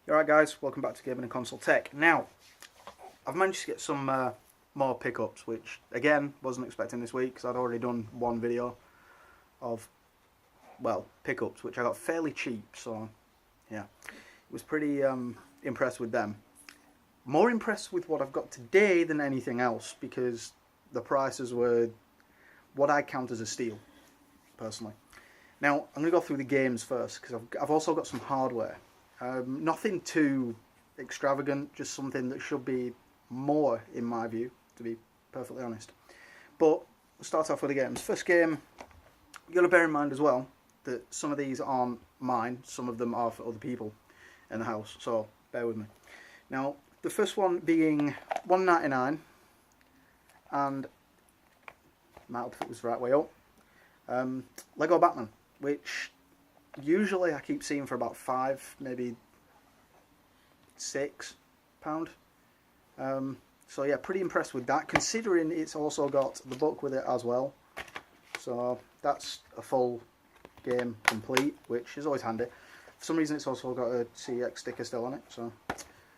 Alright guys, welcome back to Gaming and Console Tech. Now, I've managed to get some more pickups, which again, wasn't expecting this week because I'd already done one video of, well, pickups, which I got fairly cheap, so yeah. Was pretty impressed with them. More impressed with what I've got today than anything else, because the prices were what I count as a steal, personally. Now, I'm going to go through the games first, because I've also got some hardware. Nothing too extravagant, just something that should be more, in my view, to be perfectly honest. But we'll start off with the games. First game, you've got to bear in mind as well that some of these aren't mine, some of them are for other people in the house, so bear with me. Now, the first one being $1.99, and my outfit was the right way up. Lego Batman, which usually I keep seeing for about £5, maybe £6. So yeah, pretty impressed with that, considering it's also got the book with it as well. So that's a full game complete, which is always handy. For some reason it's also got a CX sticker still on it, so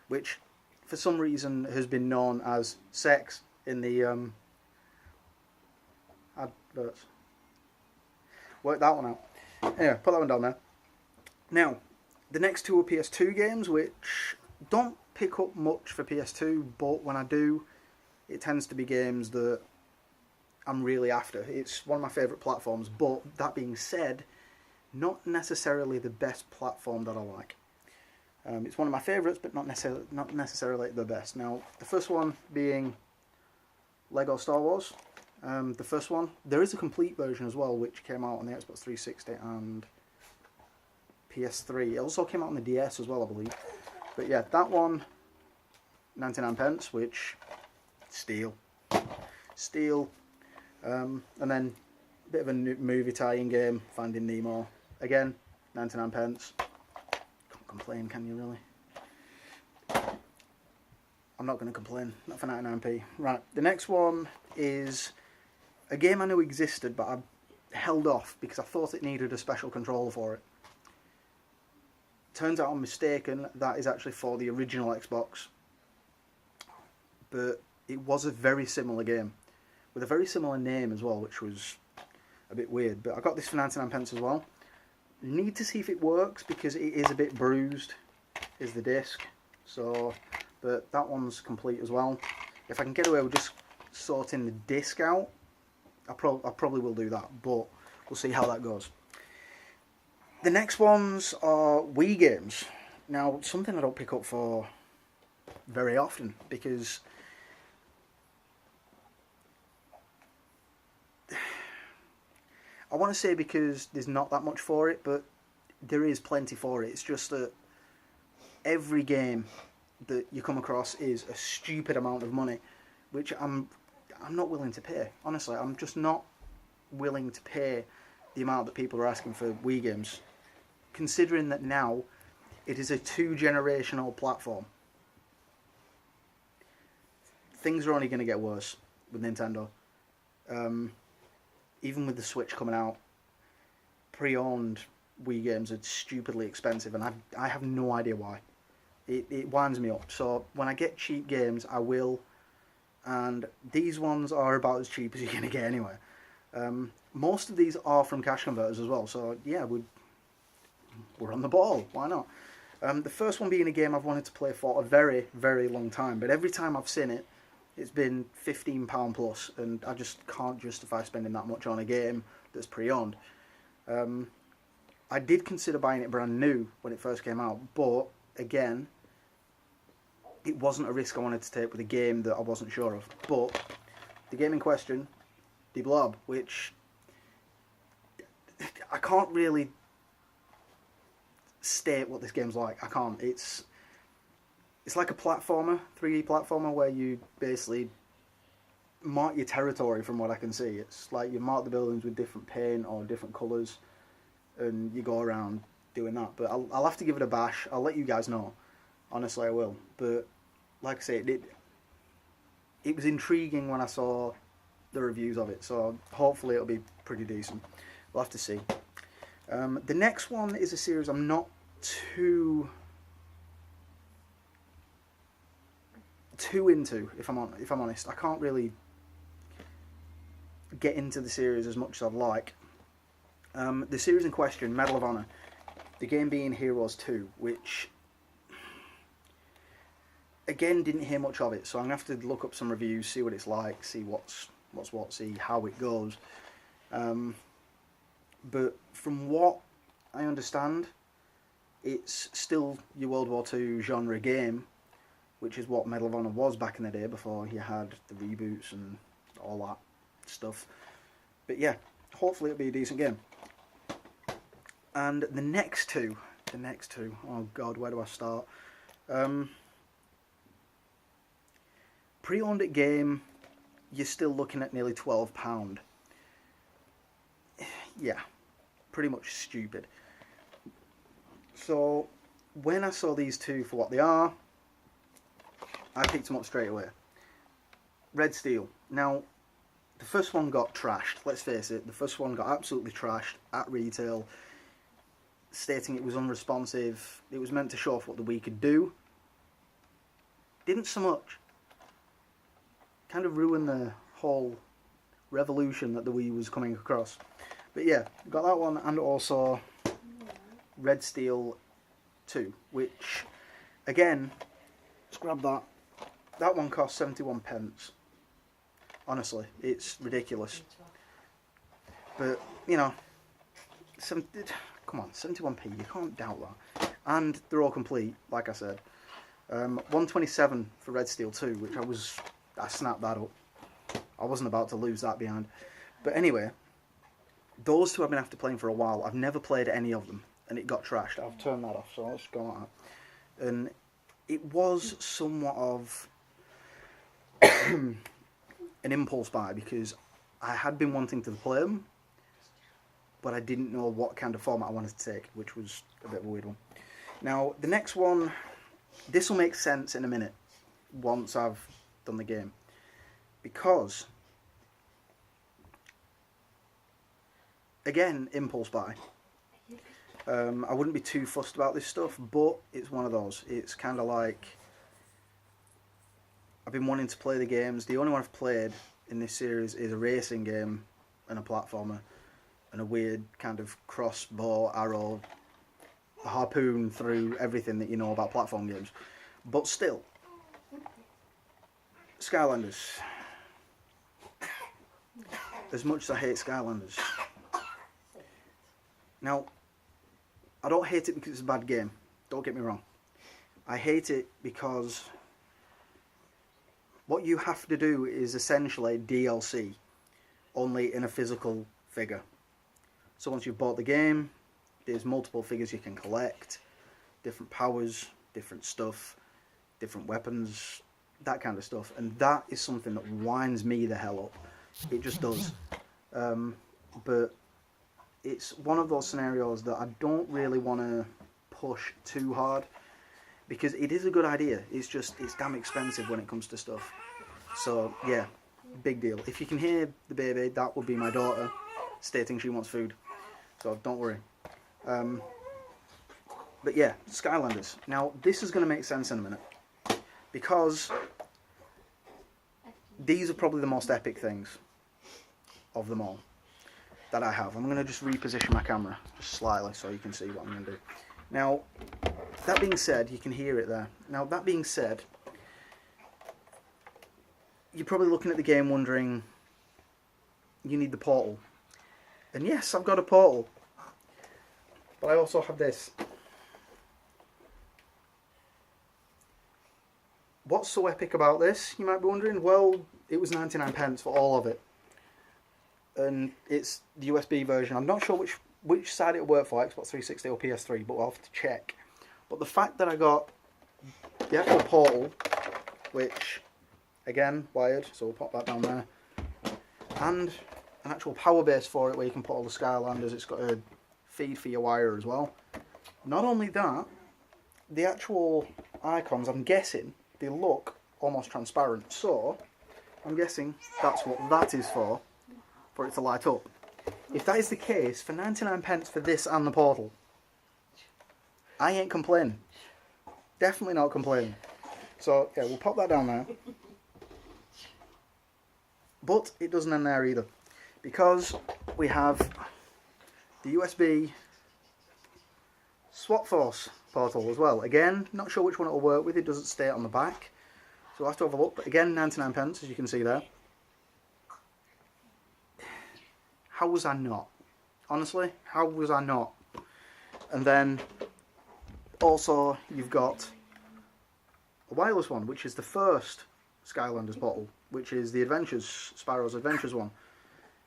which for some reason has been known as sex in the adverts. Work that one out. Anyway, put that one down there. Now, the next two are PS2 games, which don't pick up much for PS2, but when I do, it tends to be games that I'm really after. It's one of my favourite platforms, but that being said, not necessarily the best platform that I like. It's one of my favourites, but not necessarily the best. Now, the first one being Lego Star Wars. The first one, there is a complete version as well, which came out on the Xbox 360 and PS3. It also came out on the DS as well, I believe. But yeah, that one, 99p, which, steal. And then a bit of a movie tie-in game, Finding Nemo. Again, 99p. Can't complain, can you really? I'm not going to complain, not for 99p. Right, the next one is a game I knew existed, but I held off because I thought it needed a special controller for it. Turns out I'm mistaken, that is actually for the original Xbox. But it was a very similar game, with a very similar name as well, which was a bit weird. But I got this for 99p as well. Need to see if it works, because it is a bit bruised, is the disc. So, but that one's complete as well. If I can get away with just sorting the disc out, I probably will do that, but we'll see how that goes. The next ones are Wii games. Now, something I don't pick up for very often, because I want to say because there's not that much for it, but there is plenty for it. It's just that every game that you come across is a stupid amount of money, which I'm not willing to pay. Honestly, I'm just not willing to pay the amount that people are asking for Wii games, considering that now it is a 2-generational platform. Things are only going to get worse with Nintendo. Even with the Switch coming out, pre-owned Wii games are stupidly expensive, and I have no idea why. It winds me up. So when I get cheap games, I will. And these ones are about as cheap as you're going to get anyway. Most of these are from cash converters as well, so yeah, we're on the ball, why not? The first one being a game I've wanted to play for a very, very long time, but every time I've seen it, it's been £15 plus, and I just can't justify spending that much on a game that's pre-owned. I did consider buying it brand new when it first came out, but again, it wasn't a risk I wanted to take with a game that I wasn't sure of. But the game in question, The Blob, which I can't really state what this game's like. I can't. It's like a platformer, 3D platformer, where you basically mark your territory from what I can see. It's like you mark the buildings with different paint or different colours, and you go around doing that. But I'll have to give it a bash. I'll let you guys know. Honestly, I will. But like I say, it was intriguing when I saw the reviews of it, so hopefully it'll be pretty decent. We'll have to see. The next one is a series I'm not too too into, if I'm honest. I can't really get into the series as much as I'd like. The series in question, Medal of Honor, the game being Heroes 2, which again didn't hear much of it, so I'm gonna have to look up some reviews, see what it's like, see what's what, see how it goes. But from what I understand, it's still your World War II genre game, which is what Medal of Honor was back in the day before you had the reboots and all that stuff. But yeah, hopefully it'll be a decent game. And the next two, oh god, where do I start? Pre-owned it game, you're still looking at nearly £12. Yeah, pretty much stupid. So when I saw these two for what they are, I picked them up straight away. Red Steel. Now, the first one got trashed, let's face it. The first one got absolutely trashed at retail, stating it was unresponsive. It was meant to show off what the Wii could do. Didn't so much. Kind of ruined the whole revolution that the Wii was coming across. But yeah, got that one, and also Red Steel 2, which, again, let's grab that. That one cost 71 pence. Honestly, it's ridiculous. But, you know, come on, 71p, you can't doubt that. And they're all complete, like I said. 127 for Red Steel 2, which I snapped that up. I wasn't about to lose that behind. But anyway, those two I've been after playing for a while. I've never played any of them, and it got trashed. I've turned that off, so let's go on that. And it was somewhat of an impulse buy, because I had been wanting to play them, but I didn't know what kind of format I wanted to take, which was a bit of a weird one. Now, the next one, this will make sense in a minute, once I've done the game, because again, impulse buy. I wouldn't be too fussed about this stuff, but it's one of those. It's kind of like, I've been wanting to play the games. The only one I've played in this series is a racing game and a platformer and a weird kind of crossbow, arrow, harpoon through everything that you know about platform games. But still, Skylanders. As much as I hate Skylanders. Now, I don't hate it because it's a bad game. Don't get me wrong. I hate it because what you have to do is essentially DLC, only in a physical figure. So once you've bought the game, there's multiple figures you can collect, different powers, different stuff, different weapons, that kind of stuff. And that is something that winds me the hell up. It just does. But it's one of those scenarios that I don't really want to push too hard, because it is a good idea. It's damn expensive when it comes to stuff. So yeah, big deal. If you can hear the baby, that would be my daughter stating she wants food. So don't worry. But yeah, Skylanders. Now this is going to make sense in a minute, because these are probably the most epic things of them all that I have. I'm going to just reposition my camera just slightly so you can see what I'm going to do. Now, that being said, you can hear it there. Now, that being said, you're probably looking at the game wondering, you need the portal. And yes, I've got a portal. But I also have this. What's so epic about this, you might be wondering? Well, it was 99 pence for all of it. And it's the USB version. I'm not sure which side it'll work for, Xbox 360 or PS3, but we'll have to check. But the fact that I got the actual portal, which, again, wired, so we'll pop that down there, and an actual power base for it where you can put all the Skylanders. It's got a feed for your wire as well. Not only that, the actual icons, I'm guessing, they look almost transparent. So, I'm guessing that's what that is for it to light up. If that is the case, for 99 pence for this and the portal, I ain't complaining. Definitely not complaining. So yeah, we'll pop that down there. But it doesn't end there either, because we have the USB Swap Force portal as well. Again, not sure which one it'll work with, it doesn't state on the back. So we'll have to have a look, but again, 99 pence, as you can see there. How was I not? Honestly, how was I not? And then, also, you've got a wireless one, which is the first Skylanders Portal, which is the Adventures, Spyro's Adventures one,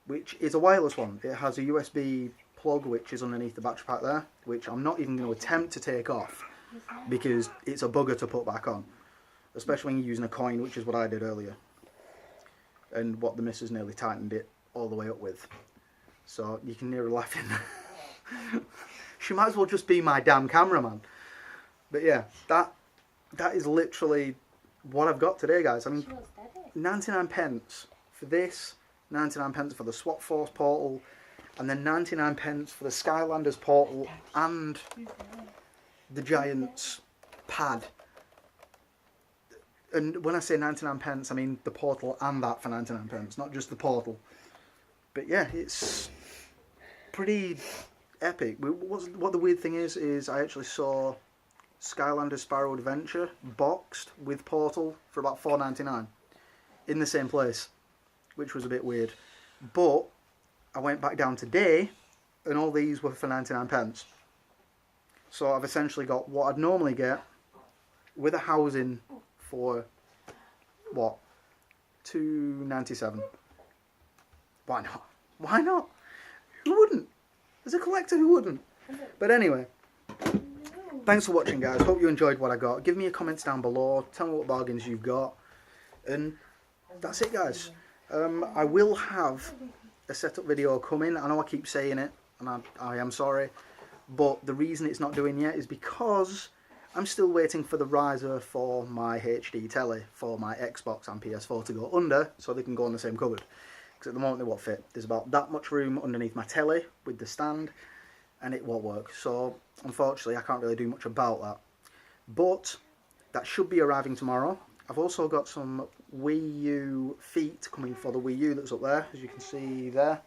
which is a wireless one. It has a USB plug which is underneath the battery pack there, which I'm not even going to attempt to take off because it's a bugger to put back on, especially when you're using a coin, which is what I did earlier, and what the missus nearly tightened it all the way up with. So you can hear her laughing. She might as well just be my damn cameraman. But yeah, that is literally what I've got today, guys. I mean, 99 pence for this, 99 pence for the Swap Force Portal, and then 99 pence for the Skylanders Portal and the Giants pad. And when I say 99 pence, I mean the portal and that for 99 pence, not just the portal. But yeah, it's pretty epic. What the weird thing is I actually saw Skylanders Spyro Adventure boxed with Portal for about $4.99 in the same place, which was a bit weird. But I went back down today and all these were for 99 pence. So I've essentially got what I'd normally get with a housing for, what, $2.97. Why not? Why not? Who wouldn't? As a collector, who wouldn't? But anyway, thanks for watching, guys. Hope you enjoyed what I got. Give me your comments down below. Tell me what bargains you've got. And that's it, guys. I will have a setup video coming. I know I keep saying it, and I am sorry. But the reason it's not doing yet is because I'm still waiting for the riser for my HD telly for my Xbox and PS4 to go under, so they can go on the same cupboard. Because at the moment they won't fit. There's about that much room underneath my telly with the stand, and it won't work. So unfortunately I can't really do much about that. But that should be arriving tomorrow. I've also got some Wii U feet coming for the Wii U that's up there, as you can see there.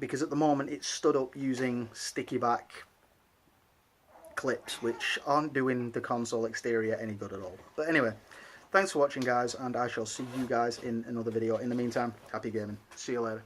Because at the moment it's stood up using sticky back clips, which aren't doing the console exterior any good at all. But anyway, thanks for watching, guys, and I shall see you guys in another video. In the meantime, happy gaming. See you later.